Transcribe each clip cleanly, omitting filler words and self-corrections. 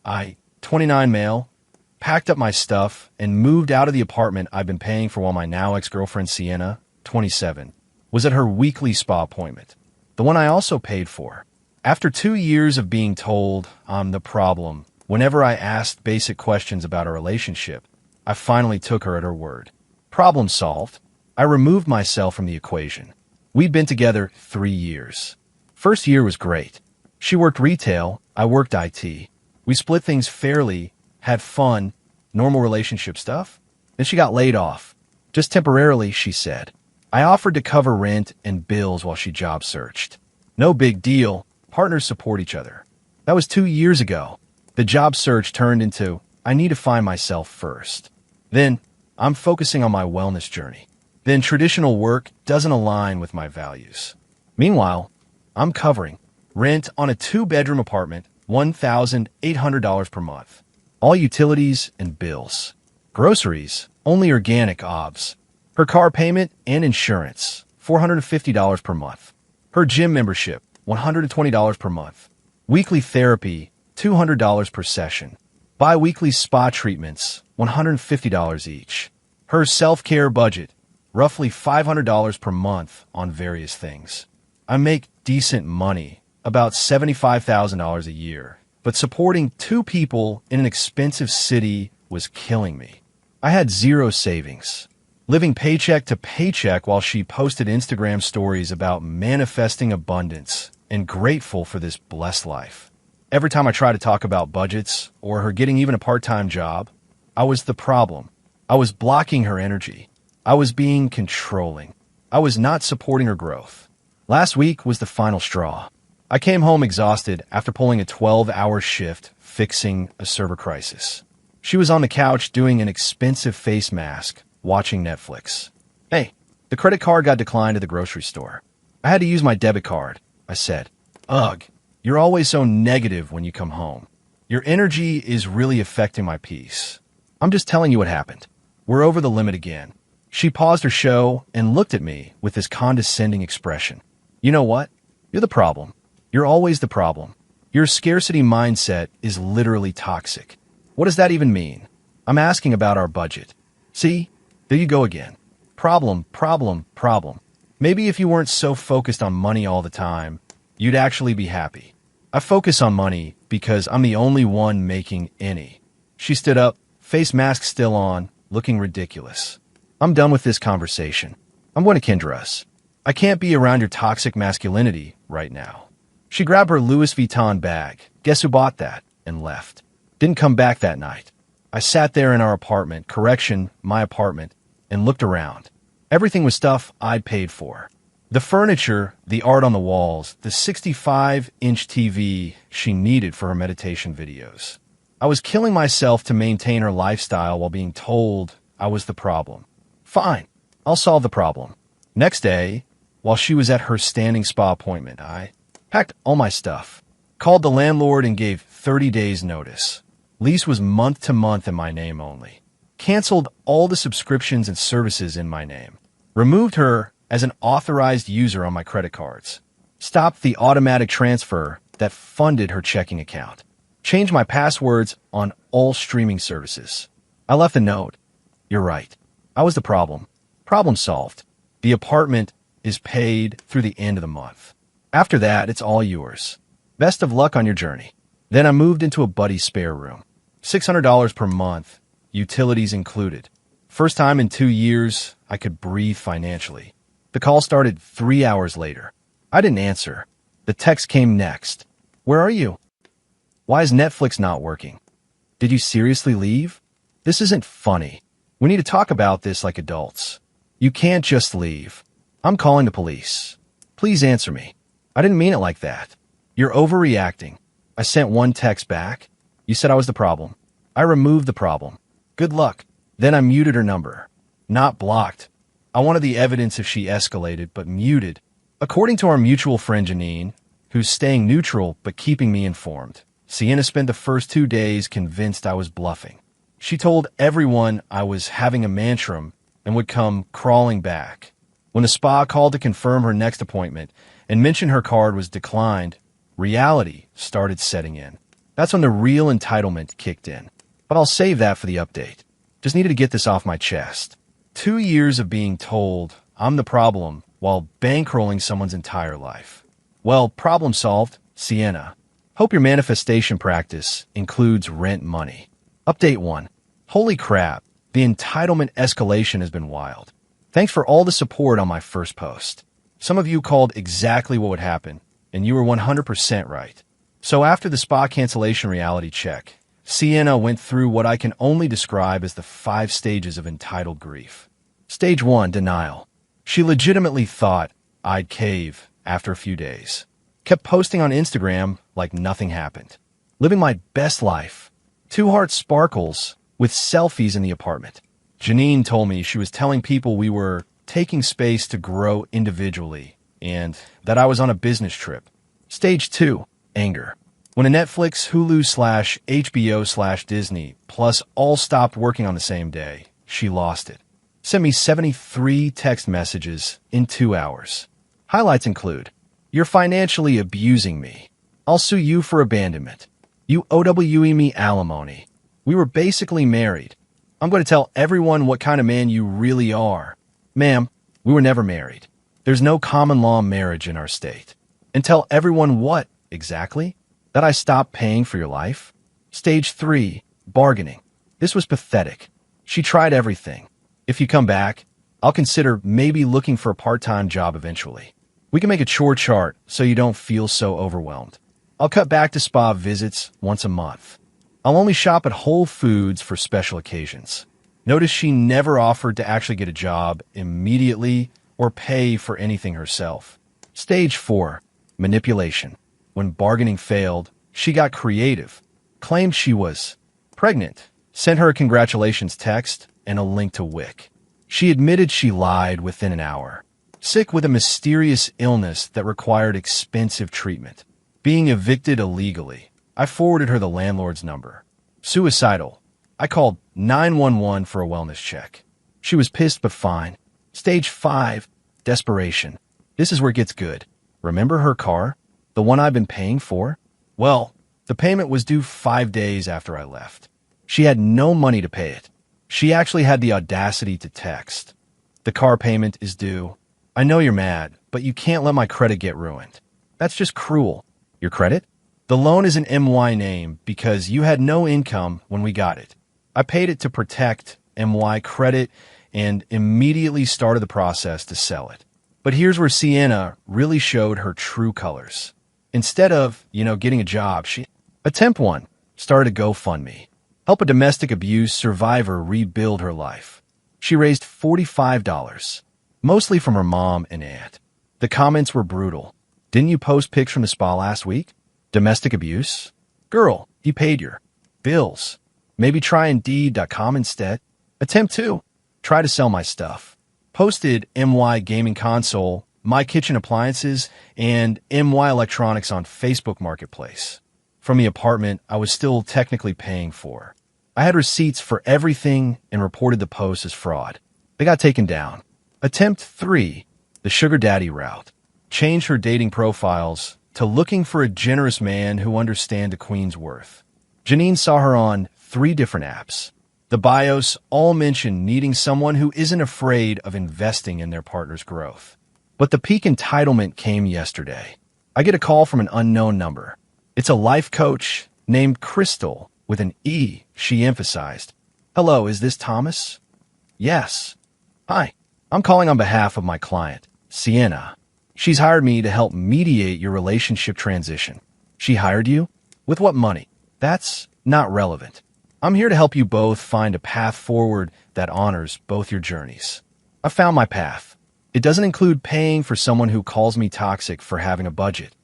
I, 29 male, packed up my stuff and moved out of the apartment I've been paying for while my now ex-girlfriend Sienna, 27, was at her weekly spa appointment, the one I also paid for. After 2 years of being told I'm the problem, whenever I asked basic questions about our relationship, I finally took her at her word. Problem solved. I removed myself from the equation. We'd been together 3 years. First year was great. She worked retail, I worked IT. We split things fairly, had fun, normal relationship stuff. Then she got laid off. Just temporarily, she said. I offered to cover rent and bills while she job searched. No big deal. Partners support each other. That was 2 years ago. The job search turned into, I need to find myself first. Then, I'm focusing on my wellness journey. Then traditional work doesn't align with my values. Meanwhile, I'm covering rent on a 2-bedroom apartment, $1,800 per month. All utilities and bills. Groceries, only organic OBS. Her car payment and insurance, $450 per month. Her gym membership, $120 per month. Weekly therapy, $200 per session. Bi-weekly spa treatments, $150 each. Her self-care budget, roughly $500 per month on various things. I make decent money, about $75,000 a year, but supporting 2 people in an expensive city was killing me. I had 0 savings, living paycheck to paycheck while she posted Instagram stories about manifesting abundance and grateful for this blessed life. Every time I tried to talk about budgets or her getting even a part-time job, I was the problem. I was blocking her energy. I was being controlling. I was not supporting her growth. Last week was the final straw. I came home exhausted after pulling a 12-hour shift fixing a server crisis. She was on the couch doing an expensive face mask, watching Netflix. Hey, the credit card got declined at the grocery store. I had to use my debit card, I said. Ugh, you're always so negative when you come home. Your energy is really affecting my peace. I'm just telling you what happened. We're over the limit again. She paused her show and looked at me with this condescending expression. You know what? You're the problem. You're always the problem. Your scarcity mindset is literally toxic. What does that even mean? I'm asking about our budget. See? There you go again. Problem, problem, problem. Maybe if you weren't so focused on money all the time, you'd actually be happy. I focus on money because I'm the only one making any. She stood up, face mask still on, looking ridiculous. I'm done with this conversation. I'm going to Kendra us. I can't be around your toxic masculinity right now. She grabbed her Louis Vuitton bag, guess who bought that, and left. Didn't come back that night. I sat there in our apartment, my apartment, and looked around. Everything was stuff I'd paid for. The furniture, the art on the walls, the 65-inch TV she needed for her meditation videos. I was killing myself to maintain her lifestyle while being told I was the problem. Fine, I'll solve the problem. Next day, while she was at her standing spa appointment, I packed all my stuff, called the landlord and gave 30 days notice. Lease was month to month in my name only. Canceled all the subscriptions and services in my name. Removed her as an authorized user on my credit cards. Stopped the automatic transfer that funded her checking account. Changed my passwords on all streaming services. I left a note. You're right. I was the problem. Problem solved. The apartment is paid through the end of the month. After that, it's all yours. Best of luck on your journey. Then I moved into a buddy's spare room. $600 per month, utilities included. First time in 2 years I could breathe financially. The call started 3 hours later. I didn't answer. The text came next. Where are you? Why is Netflix not working? Did you seriously leave? This isn't funny. We need to talk about this like adults. You can't just leave. I'm calling the police. Please answer me. I didn't mean it like that. You're overreacting. I sent one text back. You said I was the problem. I removed the problem. Good luck. Then I muted her number. Not blocked. I wanted the evidence if she escalated, but muted. According to our mutual friend Janine, who's staying neutral but keeping me informed, Sienna spent the first 2 days convinced I was bluffing. She told everyone I was having a mantram and would come crawling back. When the spa called to confirm her next appointment and mentioned her card was declined, reality started setting in. That's when the real entitlement kicked in. But I'll save that for the update. Just needed to get this off my chest. 2 years of being told I'm the problem while bankrolling someone's entire life. Well, problem solved, Sienna. Hope your manifestation practice includes rent money. Update 1. Holy crap, the entitlement escalation has been wild. Thanks for all the support on my first post. Some of you called exactly what would happen, and you were 100% right. So after the spa cancellation reality check, Sienna went through what I can only describe as the 5 stages of entitled grief. Stage 1, denial. She legitimately thought I'd cave after a few days. Kept posting on Instagram like nothing happened. Living my best life. 2 heart sparkles with selfies in the apartment. Janine told me she was telling people we were taking space to grow individually and that I was on a business trip. Stage 2, anger. When a Netflix, Hulu/HBO/Disney Plus all stopped working on the same day, she lost it. Sent me 73 text messages in 2 hours. Highlights include, "You're financially abusing me. I'll sue you for abandonment. You OWE me alimony. We were basically married. I'm going to tell everyone what kind of man you really are. Ma'am, we were never married. There's no common law marriage in our state. And tell everyone what, exactly? That I stopped paying for your life?" Stage 3, bargaining. This was pathetic. She tried everything. "If you come back, I'll consider maybe looking for a part-time job eventually. We can make a chore chart so you don't feel so overwhelmed. I'll cut back to spa visits once a month. I'll only shop at Whole Foods for special occasions." Notice she never offered to actually get a job immediately or pay for anything herself. Stage 4, manipulation. When bargaining failed, she got creative. Claimed she was pregnant. Sent her a congratulations text and a link to Wick. She admitted she lied within an hour. Sick with a mysterious illness that required expensive treatment. Being evicted illegally. I forwarded her the landlord's number. Suicidal. I called 911 for a wellness check. She was pissed but fine. Stage 5, desperation. This is where it gets good. Remember her car? The one I've been paying for? Well, the payment was due 5 days after I left. She had no money to pay it. She actually had the audacity to text. "The car payment is due. I know you're mad, but you can't let my credit get ruined. That's just cruel." Your credit? The loan is an MY name because you had no income when we got it. I paid it to protect MY credit and immediately started the process to sell it. But here's where Sienna really showed her true colors. Instead of, getting a job, she attempt one, started a GoFundMe. Help a domestic abuse survivor rebuild her life. She raised $45, mostly from her mom and aunt. The comments were brutal. "Didn't you post pics from the spa last week? Domestic abuse? Girl, you paid your bills. Maybe try Indeed.com instead." Attempt 2. Try to sell my stuff. Posted MY Gaming Console, My Kitchen Appliances, and MY Electronics on Facebook Marketplace. From the apartment I was still technically paying for. I had receipts for everything and reported the post as fraud. They got taken down. Attempt 3. The sugar daddy route. Changed her dating profiles to looking for a generous man who understands a queen's worth. Janine saw her on 3 different apps. The bios all mention needing someone who isn't afraid of investing in their partner's growth. But the peak entitlement came yesterday. I get a call from an unknown number. It's a life coach named Crystal with an E, she emphasized. "Hello, is this Thomas?" "Yes." "Hi, I'm calling on behalf of my client, Sienna. She's hired me to help mediate your relationship transition." "She hired you? With what money?" "That's not relevant. I'm here to help you both find a path forward that honors both your journeys." I found my path. It doesn't include paying for someone who calls me toxic for having a budget.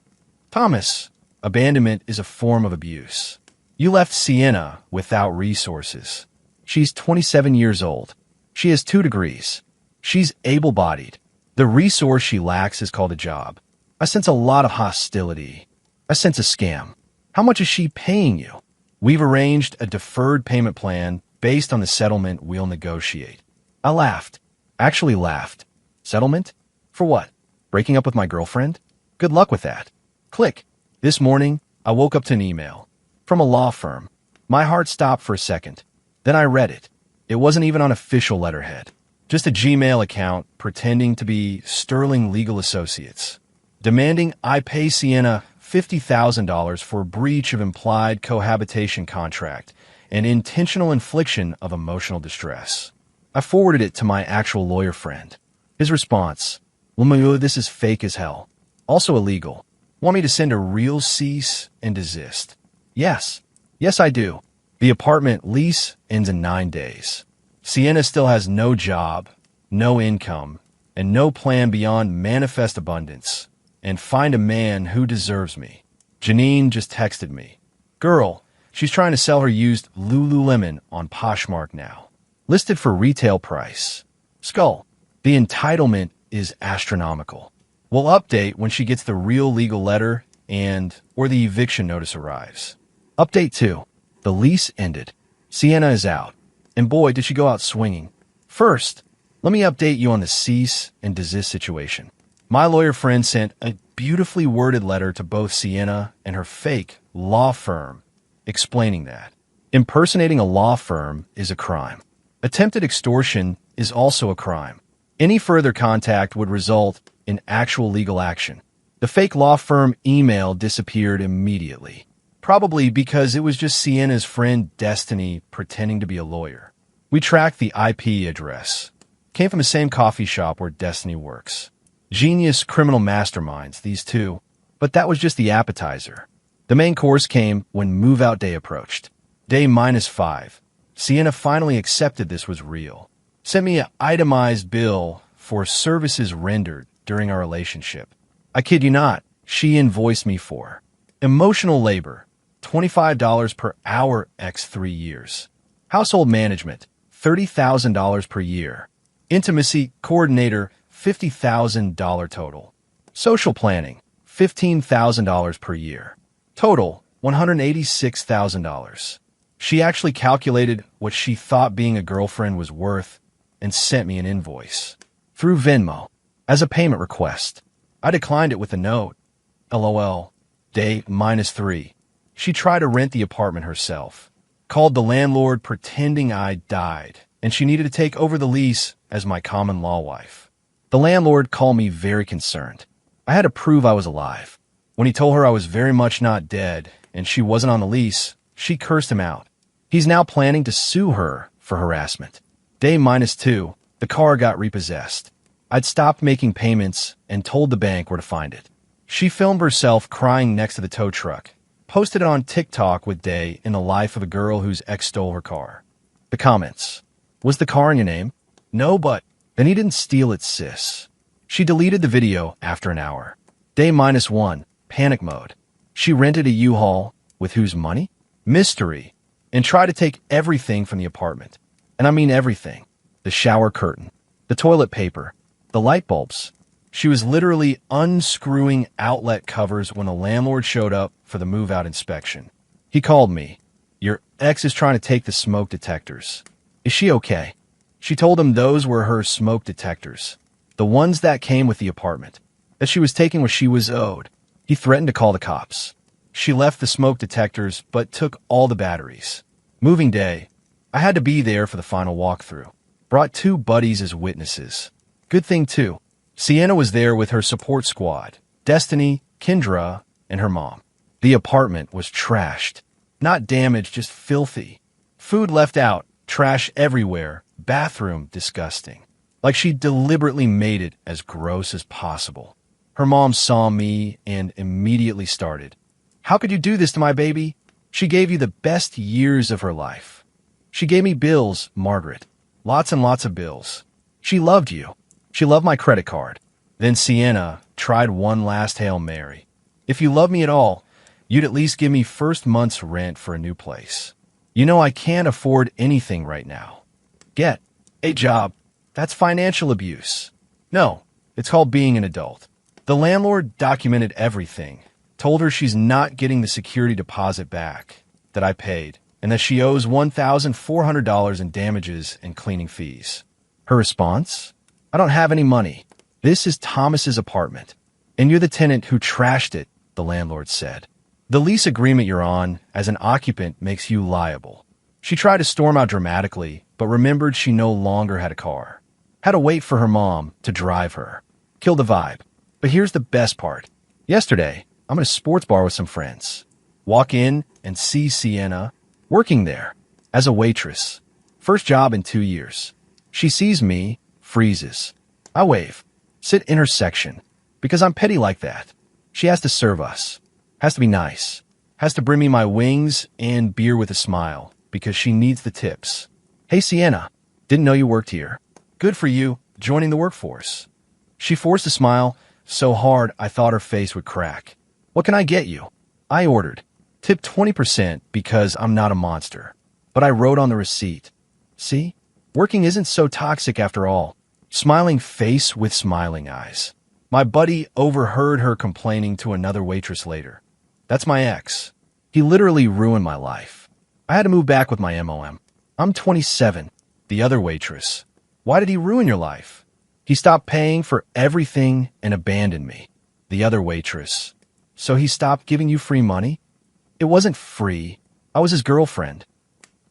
"Thomas, abandonment is a form of abuse. You left Sienna without resources. She's 27 years old. She has 2 degrees. She's able-bodied. The resource she lacks is called a job. I sense a lot of hostility. I sense a scam. How much is she paying you?" "We've arranged a deferred payment plan based on the settlement we'll negotiate." I laughed. Actually laughed. "Settlement? For what? Breaking up with my girlfriend? Good luck with that." Click. This morning, I woke up to an email. From a law firm. My heart stopped for a second. Then I read it. It wasn't even on official letterhead. Just a Gmail account pretending to be Sterling Legal Associates, demanding I pay Sienna $50,000 for breach of implied cohabitation contract and intentional infliction of emotional distress. I forwarded it to my actual lawyer friend. His response, "Lemieux, this is fake as hell. Also illegal. Want me to send a real cease and desist?" Yes. Yes, I do. The apartment lease ends in 9 days. Sienna still has no job, no income, and no plan beyond manifest abundance. And find a man who deserves me. Janine just texted me. Girl, she's trying to sell her used Lululemon on Poshmark now. Listed for retail price. Skull. The entitlement is astronomical. We'll update when she gets the real legal letter or the eviction notice arrives. Update 2. The lease ended. Sienna is out. And boy, did she go out swinging. First, let me update you on the cease and desist situation. My lawyer friend sent a beautifully worded letter to both Sienna and her fake law firm explaining that impersonating a law firm is a crime. Attempted extortion is also a crime. Any further contact would result in actual legal action. The fake law firm email disappeared immediately, probably because it was just Sienna's friend Destiny pretending to be a lawyer. We tracked the IP address. Came from the same coffee shop where Destiny works. Genius criminal masterminds, these two. But that was just the appetizer. The main course came when move-out day approached. Day -5. Sienna finally accepted this was real. Sent me an itemized bill for services rendered during our relationship. I kid you not, she invoiced me for emotional labor, $25 per hour x 3 years. Household management, $30,000 per year. Intimacy coordinator, $50,000 total. Social planning, $15,000 per year. Total, $186,000. She actually calculated what she thought being a girlfriend was worth and sent me an invoice. Through Venmo, as a payment request. I declined it with a note. LOL. Day -3. She tried to rent the apartment herself. Called the landlord pretending I died, and she needed to take over the lease as my common law wife. The landlord called me very concerned. I had to prove I was alive. When he told her I was very much not dead and she wasn't on the lease, she cursed him out. He's now planning to sue her for harassment. Day -2, the car got repossessed. I'd stopped making payments and told the bank where to find it. She filmed herself crying next to the tow truck, posted it on TikTok with Day in the life of a girl whose ex stole her car. The comments. Was the car in your name? No, but then he didn't steal it, sis. She deleted the video after an hour. Day -1, panic mode. She rented a U-Haul with whose money? Mystery. And tried to take everything from the apartment. And I mean everything. The shower curtain, the toilet paper, the light bulbs. She was literally unscrewing outlet covers when the landlord showed up for the move-out inspection. He called me. Your ex is trying to take the smoke detectors. Is she okay? She told him those were her smoke detectors. The ones that came with the apartment. That she was taking what she was owed. He threatened to call the cops. She left the smoke detectors, but took all the batteries. Moving day. I had to be there for the final walkthrough. Brought 2 buddies as witnesses. Good thing, too. Sienna was there with her support squad. Destiny, Kendra, and her mom. The apartment was trashed. Not damaged, just filthy. Food left out, trash everywhere, bathroom disgusting. Like she deliberately made it as gross as possible. Her mom saw me and immediately started. How could you do this to my baby? She gave you the best years of her life. She gave me bills, Margaret. Lots and lots of bills. She loved you. She loved my credit card. Then Sienna tried one last Hail Mary. If you love me at all, you'd at least give me first month's rent for a new place. You know I can't afford anything right now. Get a job. That's financial abuse. No, it's called being an adult. The landlord documented everything, told her she's not getting the security deposit back that I paid, and that she owes $1,400 in damages and cleaning fees. Her response? I don't have any money. This is Thomas's apartment, and you're the tenant who trashed it, the landlord said. The lease agreement you're on as an occupant makes you liable. She tried to storm out dramatically, but remembered she no longer had a car. Had to wait for her mom to drive her. Killed the vibe. But here's the best part. Yesterday, I'm at a sports bar with some friends. Walk in and see Sienna working there as a waitress. First job in 2 years. She sees me, freezes. I wave. Sit in her section. Because I'm petty like that. She has to serve us. Has to be nice. Has to bring me my wings and beer with a smile. Because she needs the tips. Hey Sienna, didn't know you worked here. Good for you, joining the workforce. She forced a smile so hard I thought her face would crack. What can I get you? I ordered. Tip 20% because I'm not a monster. But I wrote on the receipt. See? Working isn't so toxic after all. Smiling face with smiling eyes. My buddy overheard her complaining to another waitress later. That's my ex. He literally ruined my life. I had to move back with my MOM. I'm 27. The other waitress. Why did he ruin your life? He stopped paying for everything and abandoned me. The other waitress. So he stopped giving you free money? It wasn't free. I was his girlfriend.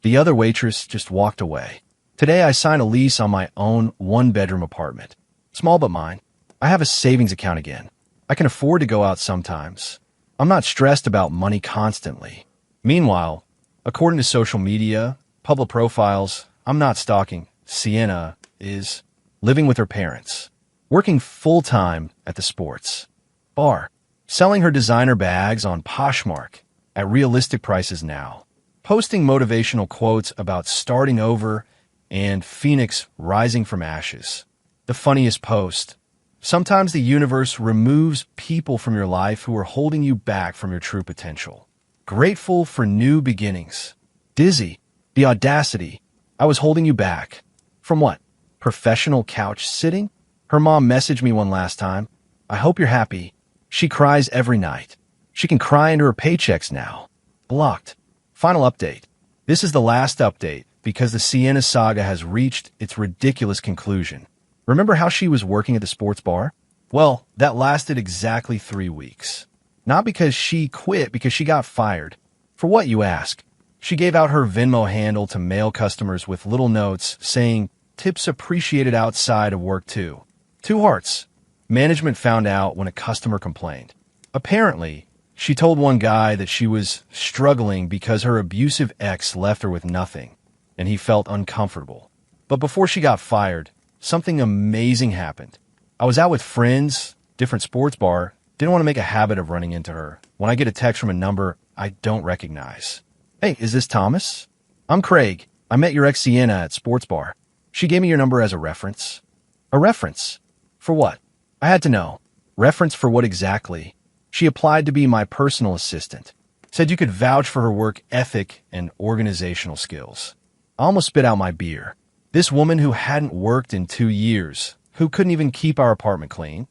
The other waitress just walked away. Today I signed a lease on my own one-bedroom apartment. Small but mine. I have a savings account again. I can afford to go out sometimes. I'm not stressed about money constantly. Meanwhile, according to social media, public profiles, I'm not stalking. Sienna is living with her parents, working full-time at the sports bar, selling her designer bags on Poshmark at realistic prices now, posting motivational quotes about starting over and Phoenix rising from ashes. The funniest post. Sometimes the universe removes people from your life who are holding you back from your true potential. Grateful for new beginnings. Dizzy. The audacity. I was holding you back. From what? Professional couch sitting? Her mom messaged me one last time. I hope you're happy. She cries every night. She can cry into her paychecks now. Blocked. Final update. This is the last update because the Sienna saga has reached its ridiculous conclusion. Remember how she was working at the sports bar? Well, that lasted exactly 3 weeks. Not because she quit, because she got fired. For what, you ask? She gave out her Venmo handle to male customers with little notes saying, tips appreciated outside of work too. 2 hearts. Management found out when a customer complained. Apparently, she told one guy that she was struggling because her abusive ex left her with nothing, and he felt uncomfortable. But before she got fired, something amazing happened. I was out with friends, different sports bar, didn't want to make a habit of running into her when I get a text from a number I don't recognize. Hey, is this Thomas? I'm Craig. I met your ex Sienna at sports bar. She gave me your number as a reference. A reference? For what? I had to know. Reference for what exactly? She applied to be my personal assistant. Said you could vouch for her work ethic and organizational skills. I almost spit out my beer. This woman who hadn't worked in 2 years, who couldn't even keep our apartment clean,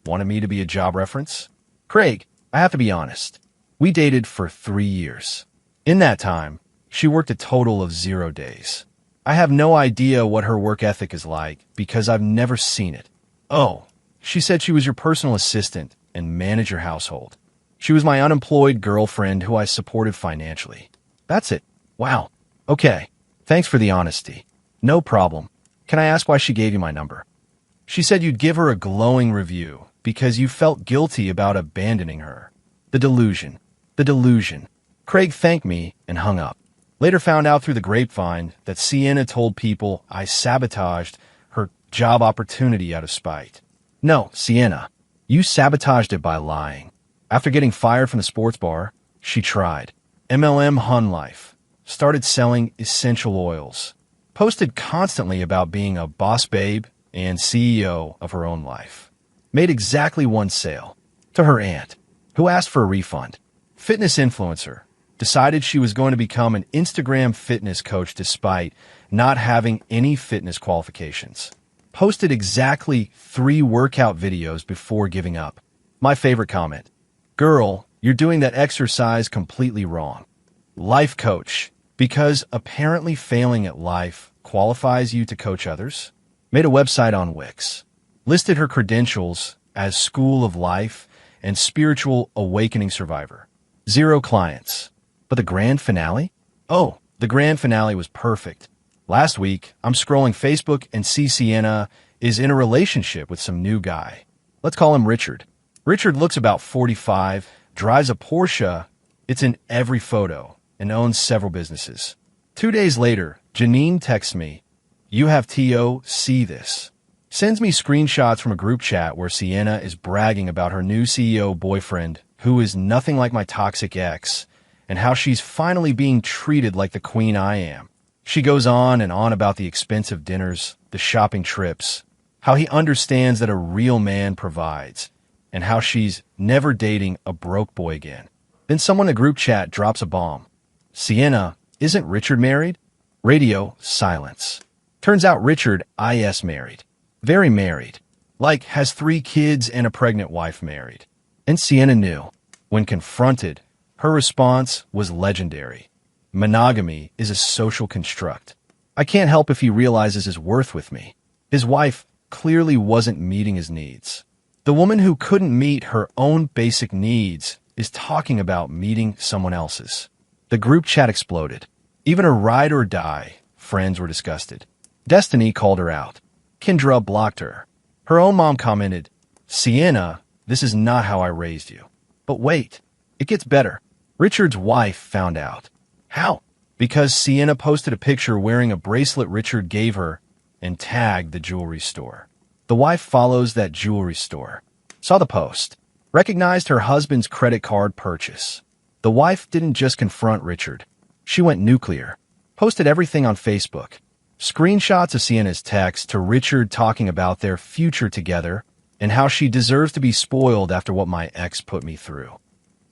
wanted me to be a job reference? Craig, I have to be honest. We dated for 3 years. In that time, she worked a total of 0 days. I have no idea what her work ethic is like because I've never seen it. Oh, she said she was your personal assistant and managed your household. She was my unemployed girlfriend who I supported financially. That's it. Wow. Okay. Thanks for the honesty. No problem. Can I ask why she gave you my number? She said you'd give her a glowing review because you felt guilty about abandoning her. The delusion. The delusion. Craig thanked me and hung up. Later found out through the grapevine that Sienna told people I sabotaged her job opportunity out of spite. No, Sienna, you sabotaged it by lying. After getting fired from the sports bar, she tried. MLM Hun Life. Started selling essential oils. Posted constantly about being a boss babe and CEO of her own life. Made exactly 1 sale. To her aunt, who asked for a refund. Fitness influencer. Decided she was going to become an Instagram fitness coach despite not having any fitness qualifications. Posted exactly 3 workout videos before giving up. My favorite comment. Girl, you're doing that exercise completely wrong. Life coach. Because apparently failing at life qualifies you to coach others. Made a website on Wix. Listed her credentials as School of Life and Spiritual Awakening Survivor. 0 clients. But the grand finale? Oh, the grand finale was perfect. Last week, I'm scrolling Facebook and see Sienna is in a relationship with some new guy. Let's call him Richard. Richard looks about 45, drives a Porsche, it's in every photo, and owns several businesses. 2 days later, Janine texts me, "You have TO, see this." Sends me screenshots from a group chat where Sienna is bragging about her new CEO boyfriend, who is nothing like my toxic ex, and how she's finally being treated like the queen I am. She goes on and on about the expensive dinners, the shopping trips, how he understands that a real man provides, and how she's never dating a broke boy again. Then someone in the group chat drops a bomb. "Sienna, isn't Richard married?" Radio, silence. Turns out Richard is married. Very married. Like, has 3 kids and a pregnant wife married. And Sienna knew. When confronted, her response was legendary. Monogamy is a social construct. I can't help if he realizes his worth with me. His wife clearly wasn't meeting his needs. The woman who couldn't meet her own basic needs is talking about meeting someone else's. The group chat exploded. Even her ride or die friends were disgusted. Destiny called her out. Kendra blocked her. Her own mom commented, "Sienna, this is not how I raised you." But wait, it gets better. Richard's wife found out. How? Because Sienna posted a picture wearing a bracelet Richard gave her and tagged the jewelry store. The wife follows that jewelry store. Saw the post. Recognized her husband's credit card purchase. The wife didn't just confront Richard. She went nuclear. Posted everything on Facebook. Screenshots of Sienna's text to Richard talking about their future together and how she deserves to be spoiled after what my ex put me through.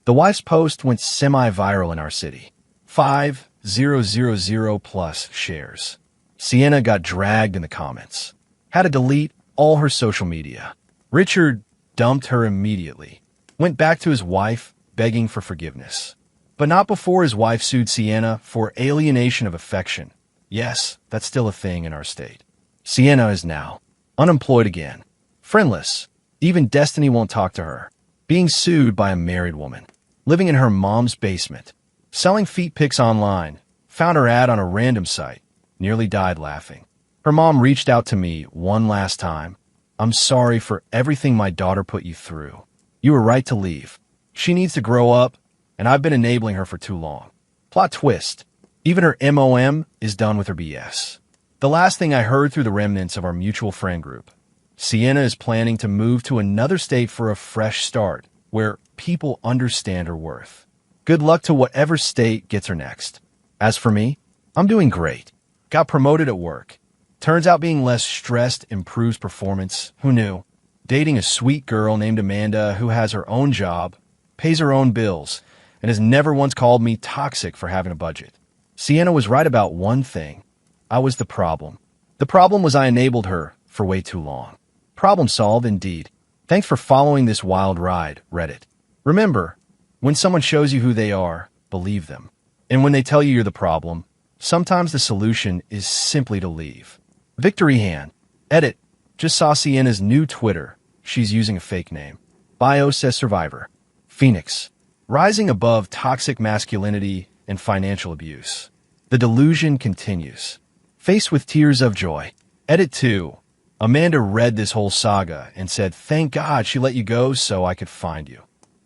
The wife's post went semi-viral in our city. 5,000 plus shares. Sienna got dragged in the comments. Had to delete all her social media. Richard dumped her immediately. Went back to his wife, begging for forgiveness. But not before his wife sued Sienna for alienation of affection. Yes, that's still a thing in our state. Sienna is now unemployed again. Friendless. Even Destiny won't talk to her. Being sued by a married woman. Living in her mom's basement. Selling feet pics online. Found her ad on a random site. Nearly died laughing. Her mom reached out to me one last time. "I'm sorry for everything my daughter put you through. You were right to leave. She needs to grow up, and I've been enabling her for too long." Plot twist. Even her MOM is done with her BS. The last thing I heard through the remnants of our mutual friend group. Sienna is planning to move to another state for a fresh start, where people understand her worth. Good luck to whatever state gets her next. As for me, I'm doing great. Got promoted at work. Turns out being less stressed improves performance. Who knew? Dating a sweet girl named Amanda who has her own job, pays her own bills, and has never once called me toxic for having a budget. Sienna was right about one thing. I was the problem. The problem was I enabled her for way too long. Problem solved indeed. Thanks for following this wild ride, Reddit. Remember, when someone shows you who they are, believe them. And when they tell you you're the problem, sometimes the solution is simply to leave. Victory hand. Edit. Just saw Sienna's new Twitter. She's using a fake name. Bio says survivor. Phoenix. Rising above toxic masculinity and financial abuse. The delusion continues. Faced with tears of joy. Edit 2. Amanda read this whole saga and said, "Thank God she let you go so I could find you.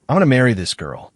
I'm going to marry this girl."